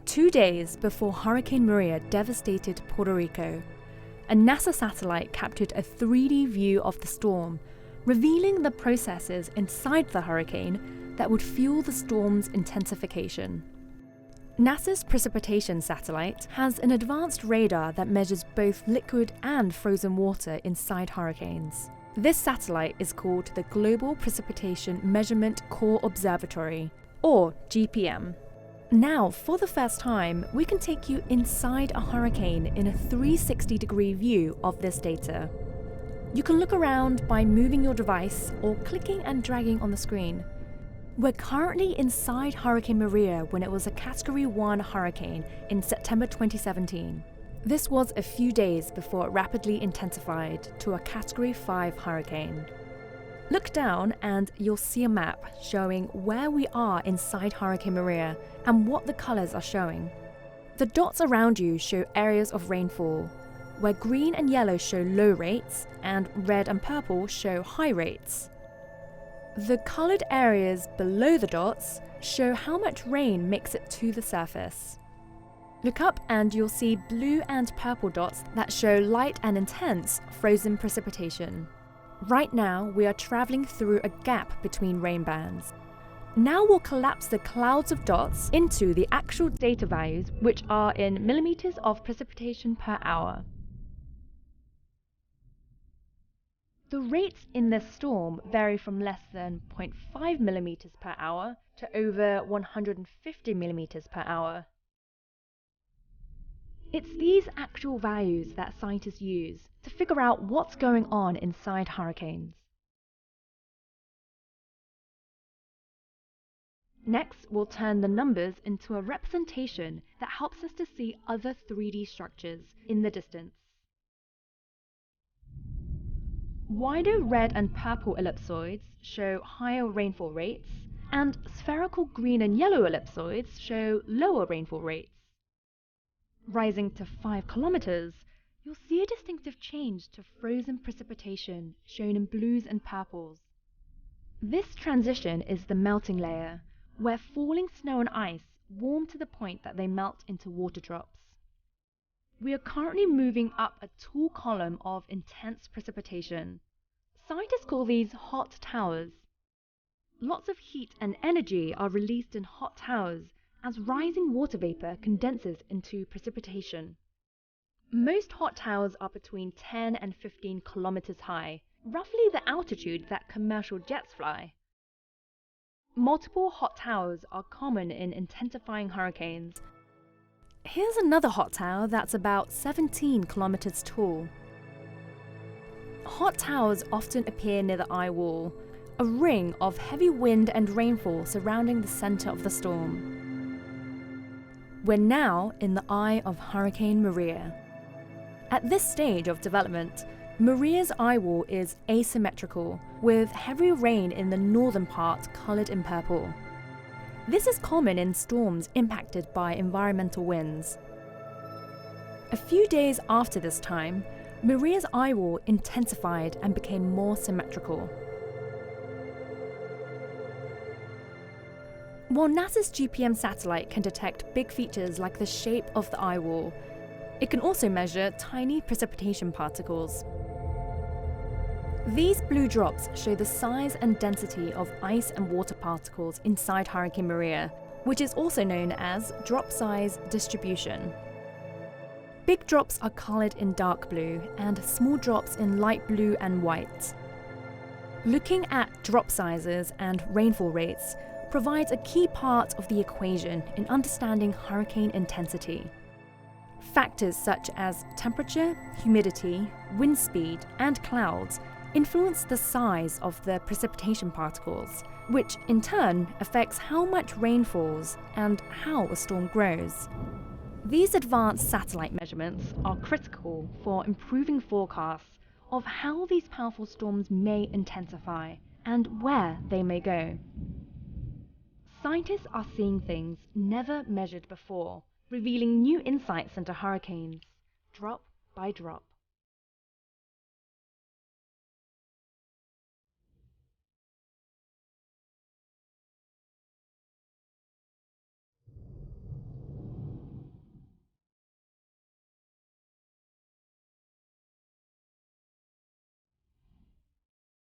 2 days before Hurricane Maria devastated Puerto Rico, a NASA satellite captured a 3D view of the storm, revealing the processes inside the hurricane that would fuel the storm's intensification. NASA's Precipitation satellite has an advanced radar that measures both liquid and frozen water inside hurricanes. This satellite is called the Global Precipitation Measurement Core Observatory, or GPM. Now, for the first time, we can take you inside a hurricane in a 360-degree view of this data. You can look around by moving your device or clicking and dragging on the screen. We're currently inside Hurricane Maria when it was a Category 1 hurricane in September 2017. This was a few days before it rapidly intensified to a Category 5 hurricane. Look down and you'll see a map showing where we are inside Hurricane Maria and what the colours are showing. The dots around you show areas of rainfall, where green and yellow show low rates and red and purple show high rates. The coloured areas below the dots show how much rain makes it to the surface. Look up and you'll see blue and purple dots that show light and intense frozen precipitation. Right now, we are travelling through a gap between rain bands. Now we'll collapse the clouds of dots into the actual data values, which are in millimetres of precipitation per hour. The rates in this storm vary from less than 0.5 millimetres per hour to over 150 millimetres per hour. It's these actual values that scientists use to figure out what's going on inside hurricanes. Next, we'll turn the numbers into a representation that helps us to see other 3D structures in the distance. Wider red and purple ellipsoids show higher rainfall rates, and spherical green and yellow ellipsoids show lower rainfall rates. Rising to 5 kilometers, you'll see a distinctive change to frozen precipitation shown in blues and purples. This transition is the melting layer, where falling snow and ice warm to the point that they melt into water drops. We are currently moving up a tall column of intense precipitation. Scientists call these hot towers. Lots of heat and energy are released in hot towers as rising water vapor condenses into precipitation. Most hot towers are between 10 and 15 kilometers high, roughly the altitude that commercial jets fly. Multiple hot towers are common in intensifying hurricanes. Here's another hot tower that's about 17 kilometers tall. Hot towers often appear near the eye wall, a ring of heavy wind and rainfall surrounding the center of the storm. We're now in the eye of Hurricane Maria. At this stage of development, Maria's eye wall is asymmetrical, with heavy rain in the northern part coloured in purple. This is common in storms impacted by environmental winds. A few days after this time, Maria's eye wall intensified and became more symmetrical. While NASA's GPM satellite can detect big features like the shape of the eye wall, it can also measure tiny precipitation particles. These blue drops show the size and density of ice and water particles inside Hurricane Maria, which is also known as drop size distribution. Big drops are coloured in dark blue and small drops in light blue and white. Looking at drop sizes and rainfall rates provides a key part of the equation in understanding hurricane intensity. Factors such as temperature, humidity, wind speed, and clouds influence the size of the precipitation particles, which in turn affects how much rain falls and how a storm grows. These advanced satellite measurements are critical for improving forecasts of how these powerful storms may intensify and where they may go. Scientists are seeing things never measured before, revealing new insights into hurricanes, drop by drop.